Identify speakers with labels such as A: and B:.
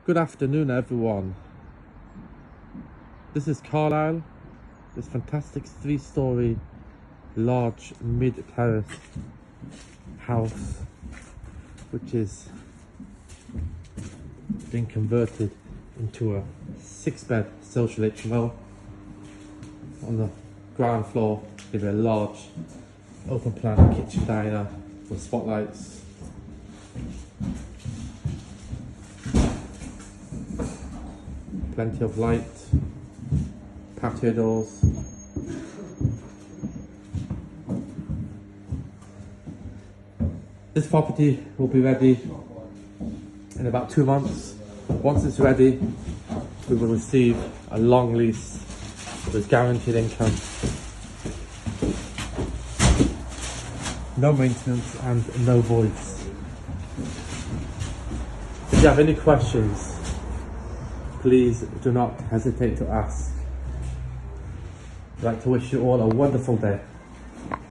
A: Good afternoon, everyone. This is Carlisle, this fantastic 3-story large mid-terrace house, which is being converted into a 6-bed social HMO. On the ground floor, we have a large open plan kitchen diner with spotlights. Plenty of light, patio doors. This property will be ready in about 2 months. Once it's ready, we will receive a long lease with guaranteed income, no maintenance and no voids. If you have any questions, please do not hesitate to ask. I'd like to wish you all a wonderful day.